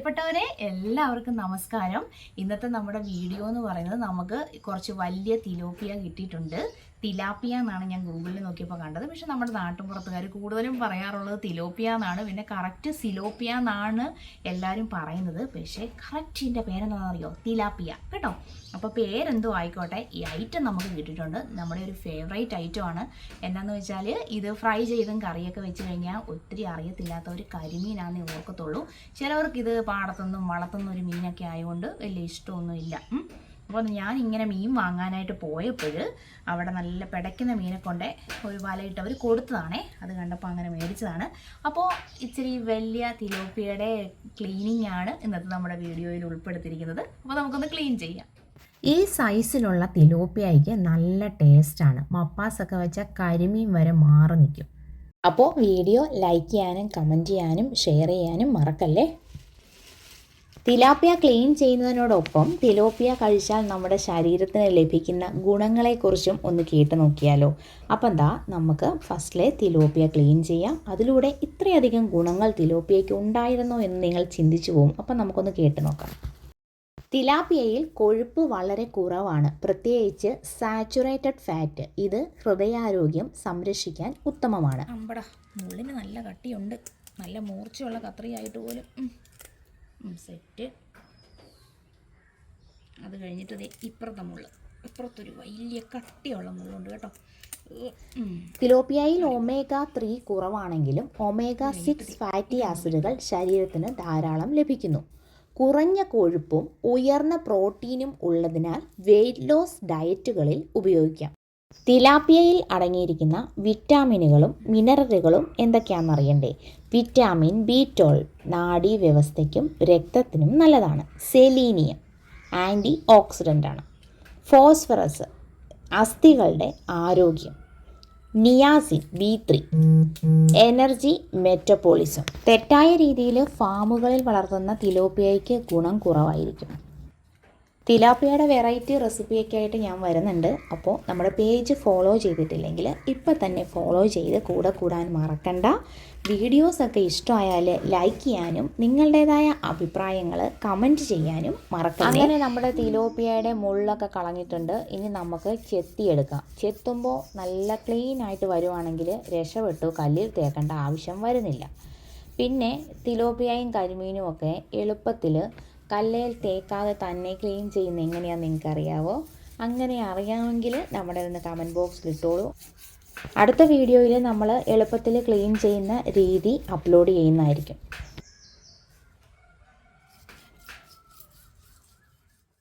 പ്രിയപ്പെട്ടവരെ എല്ലാവർക്കും നമസ്കാരം. ഇന്നത്തെ നമ്മുടെ വീഡിയോ എന്ന് പറയുന്നത് നമുക്ക് കുറച്ച് വലിയ തിലോപ്പിയ കിട്ടിയിട്ടുണ്ട്. തിലാപ്പിയ എന്നാണ് ഞാൻ ഗൂഗിളിൽ നോക്കിയപ്പോൾ കണ്ടത്. പക്ഷെ നമ്മുടെ നാട്ടുമ്പുറത്തുകാർ കൂടുതലും പറയാറുള്ളത് തിലോപ്പിയ എന്നാണ്. പിന്നെ കറക്റ്റ് സിലോപ്പിയ എന്നാണ് എല്ലാവരും പറയുന്നത്. പക്ഷേ കറക്റ്റ് ഇതിൻ്റെ പേരെന്താണെന്ന് അറിയോ? തിലാപ്പിയ കേട്ടോ. അപ്പോൾ പേരെന്തോ ആയിക്കോട്ടെ, ഈ ഐറ്റം നമുക്ക് കിട്ടിയിട്ടുണ്ട്. നമ്മുടെ ഒരു ഫേവറേറ്റ് ഐറ്റമാണ്. എന്താണെന്ന് വെച്ചാൽ ഇത് ഫ്രൈ ചെയ്തും കറിയൊക്കെ വെച്ച് കഴിഞ്ഞാൽ ഒത്തിരി അറിയത്തില്ലാത്ത ഒരു കരിമീനാണെന്ന് ഓർക്കത്തുള്ളൂ. ചിലവർക്കിത് പാടത്തൊന്നും വളർത്തുന്ന ഒരു മീനൊക്കെ ആയതുകൊണ്ട് വലിയ ഇഷ്ടമൊന്നുമില്ല. അപ്പോൾ ഞാൻ ഇങ്ങനെ മീൻ വാങ്ങാനായിട്ട് പോയപ്പോൾ അവിടെ നല്ല പിടയ്ക്കുന്ന മീനെ കൊണ്ട് ഒരു വലയിട്ട് അവർ കൊടുത്തതാണേ. അത് കണ്ടപ്പോൾ അങ്ങനെ മേടിച്ചതാണ്. അപ്പോൾ ഇച്ചിരി വലിയ തിലോപ്പിയയുടെ ക്ലീനിങ് ആണ് ഇന്നത്തെ നമ്മുടെ വീഡിയോയിൽ ഉൾപ്പെടുത്തിയിരിക്കുന്നത്. അപ്പോൾ നമുക്കൊന്ന് ക്ലീൻ ചെയ്യാം. ഈ സൈസിലുള്ള തിലോപ്പിയയ്ക്ക് നല്ല ടേസ്റ്റാണ്. മപ്പാസൊക്കെ വെച്ചാൽ കരിമീൻ വരെ മാറി നിൽക്കും. അപ്പോൾ വീഡിയോ ലൈക്ക് ചെയ്യാനും കമൻറ്റ് ചെയ്യാനും ഷെയർ ചെയ്യാനും മറക്കല്ലേ. തിലാപ്പിയ ക്ലീൻ ചെയ്യുന്നതിനോടൊപ്പം തിലോപ്പിയ കഴിച്ചാൽ നമ്മുടെ ശരീരത്തിന് ലഭിക്കുന്ന ഗുണങ്ങളെക്കുറിച്ചും ഒന്ന് കേട്ട് നോക്കിയാലോ. അപ്പം എന്താ നമുക്ക് ഫസ്റ്റിലെ തിലോപ്പിയ ക്ലീൻ ചെയ്യാം. അതിലൂടെ ഇത്രയധികം ഗുണങ്ങൾ തിലോപ്പിയയ്ക്ക് ഉണ്ടായിരുന്നോ എന്ന് നിങ്ങൾ ചിന്തിച്ചു പോകും. അപ്പം നമുക്കൊന്ന് കേട്ട് നോക്കാം. തിലാപ്പിയയിൽ കൊഴുപ്പ് വളരെ കുറവാണ്, പ്രത്യേകിച്ച് സാച്ചുറേറ്റഡ് ഫാറ്റ്. ഇത് ഹൃദയാരോഗ്യം സംരക്ഷിക്കാൻ ഉത്തമമാണ്. മുള്ളിന് നല്ല കട്ടിയുണ്ട്, നല്ല മൂർച്ചയുള്ള കത്രിയായിട്ട് പോലും സെറ്റ്. അത് കഴിഞ്ഞിട്ട് ഇപ്പുറത്തെ മുള്ള്, ഇപ്പുറത്തൊരു വലിയ കട്ടിയുള്ള മുള്ളുണ്ട് കേട്ടോ. തിലോപ്പിയയിൽ omega-3 കുറവാണെങ്കിലും omega-6 ഫാറ്റി ആസിഡുകൾ ശരീരത്തിന് ധാരാളം ലഭിക്കുന്നു. കുറഞ്ഞ കൊഴുപ്പും ഉയർന്ന പ്രോട്ടീനും ഉള്ളതിനാൽ വെയ്റ്റ് ലോസ് ഡയറ്റുകളിൽ ഉപയോഗിക്കാം. തിലാപ്പിയയിൽ അടങ്ങിയിരിക്കുന്ന വിറ്റാമിനുകളും മിനറലുകളും എന്തൊക്കെയാണെന്നറിയണ്ടേ? വിറ്റാമിൻ B12 നാഡീവ്യവസ്ഥയ്ക്കും രക്തത്തിനും നല്ലതാണ്. Selenium anti ഓക്സിഡൻ്റാണ്. ഫോസ്ഫറസ് അസ്ഥികളുടെ ആരോഗ്യം. Niacin B3 energy metabolism. തെറ്റായ രീതിയിൽ ഫാമുകളിൽ വളർത്തുന്ന തിലോപ്പിയയ്ക്ക് ഗുണം കുറവായിരിക്കും. തിലാപ്പിയയുടെ വെറൈറ്റി റെസിപ്പിയൊക്കെ ആയിട്ട് ഞാൻ വരുന്നുണ്ട്. അപ്പോൾ നമ്മുടെ പേജ് ഫോളോ ചെയ്തിട്ടില്ലെങ്കിൽ ഇപ്പം തന്നെ ഫോളോ ചെയ്ത് കൂടെ കൂടാൻ മറക്കണ്ട. വീഡിയോസൊക്കെ ഇഷ്ടമായാൽ ലൈക്ക് ചെയ്യാനും നിങ്ങളുടേതായ അഭിപ്രായങ്ങൾ കമൻറ്റ് ചെയ്യാനും മറക്കണ്ട. അങ്ങനെ നമ്മുടെ തിലോപ്പിയയുടെ മുള്ളൊക്കെ കളഞ്ഞിട്ടുണ്ട്. ഇനി നമുക്ക് ചെത്തിയെടുക്കാം. ചെത്തുമ്പോൾ നല്ല ക്ലീൻ ആയിട്ട് വരുവാണെങ്കിൽ രക്ഷപ്പെട്ടു, കല്ലിൽ തേക്കേണ്ട ആവശ്യം വരുന്നില്ല. പിന്നെ തിലോപ്പിയയും കരിമീനും ഒക്കെ എളുപ്പത്തിൽ കല്ലേൽ തേക്കാതെ തന്നെ ക്ലീൻ ചെയ്യുന്ന എങ്ങനെയാണെന്ന് നിങ്ങൾക്കറിയാവോ? അങ്ങനെ അറിയാമെങ്കിൽ നമ്മുടെ ഒന്ന് കമൻറ്റ് ബോക്സിൽ ഇട്ടോളൂ. അടുത്ത വീഡിയോയിൽ നമ്മൾ എളുപ്പത്തിൽ ക്ലീൻ ചെയ്യുന്ന രീതി അപ്ലോഡ് ചെയ്യുന്നതായിരിക്കും.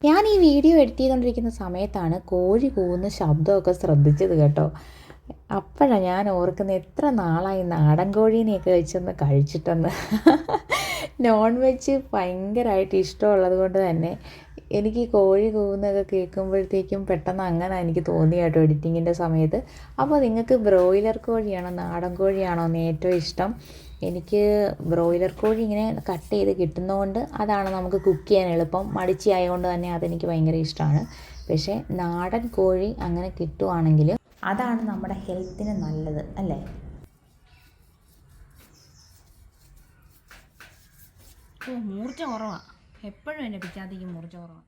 ഞാൻ ഈ വീഡിയോ എഡിറ്റ് ചെയ്തുകൊണ്ടിരിക്കുന്ന സമയത്താണ് കോഴി കൂവുന്ന ശബ്ദമൊക്കെ ശ്രദ്ധിച്ചത് കേട്ടോ. അപ്പോഴാണ് ഞാൻ ഓർക്കുന്നത് എത്ര നാളായി നാടൻ കോഴീനെയൊക്കെ വെച്ചൊന്ന് കഴിച്ചിട്ടെന്ന്. നോൺ വെജ് ഭയങ്കരമായിട്ട് ഇഷ്ടമുള്ളത് കൊണ്ട് തന്നെ എനിക്ക് കോഴി കൂവുന്നതൊക്കെ കേൾക്കുമ്പോഴത്തേക്കും പെട്ടെന്ന് അങ്ങനെ എനിക്ക് തോന്നി കേട്ടോ എഡിറ്റിങ്ങിൻ്റെ സമയത്ത്. അപ്പോൾ നിങ്ങൾക്ക് ബ്രോയിലർ കോഴിയാണോ നാടൻ കോഴിയാണോ എന്ന് ഏറ്റവും ഇഷ്ടം? എനിക്ക് ബ്രോയിലർ കോഴി ഇങ്ങനെ കട്ട് ചെയ്ത് കിട്ടുന്നതുകൊണ്ട് അതാണ് നമുക്ക് കുക്ക് ചെയ്യാൻ എളുപ്പം. മടിച്ചി ആയതുകൊണ്ട് തന്നെ അതെനിക്ക് ഭയങ്കര ഇഷ്ടമാണ്. പക്ഷേ നാടൻ കോഴി അങ്ങനെ കിട്ടുവാണെങ്കിൽ അതാണ് നമ്മുടെ ഹെൽത്തിന് നല്ലത് അല്ലേ? മൂർച്ച കുറവാണ്. എപ്പോഴും എന്നെ പിച്ചാത്തേക്ക് മൂർച്ച കുറവാണ്.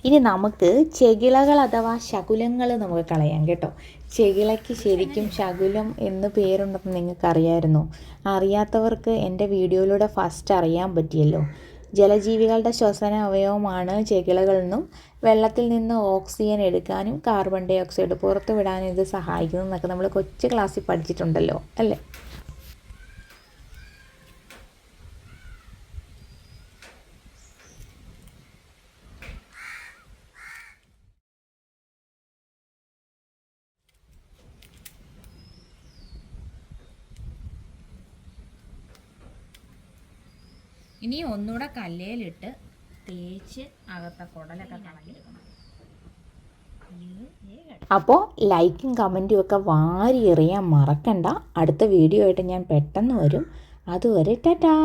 ഇനി നമുക്ക് ചെകിളകൾ അഥവാ ശകുലങ്ങൾ നമുക്ക് കളയാം കേട്ടോ. ചെകിളയ്ക്ക് ശരിക്കും ശകുലം എന്ന് പേരുണ്ടെന്ന് നിങ്ങൾക്കറിയാമായിരുന്നോ? അറിയാത്തവർക്ക് എൻ്റെ വീഡിയോയിലൂടെ ഫസ്റ്റ് അറിയാൻ പറ്റിയല്ലോ. ജലജീവികളുടെ ശ്വസന അവയവമാണ് ചെകിളകളെന്നും വെള്ളത്തിൽ നിന്ന് ഓക്സിജൻ എടുക്കാനും കാർബൺ ഡൈ ഓക്സൈഡ് പുറത്തു വിടാനും ഇത് സഹായിക്കുന്നു എന്നൊക്കെ നമ്മൾ കൊച്ചു ക്ലാസ്സിൽ പഠിച്ചിട്ടുണ്ടല്ലോ അല്ലേ? ഇനി ഒന്നുകൂടെ കല്ലേലിട്ട് തേച്ച് അകത്തെ കുടലൊക്കെ കളഞ്ഞെടുക്കണം. അപ്പോൾ ലൈക്കും കമൻറ്റും ഒക്കെ വാരി എറിയാൻ മറക്കണ്ട. അടുത്ത വീഡിയോ ആയിട്ട് ഞാൻ പെട്ടെന്ന് വരും. അതുവരെ ടാറ്റാ.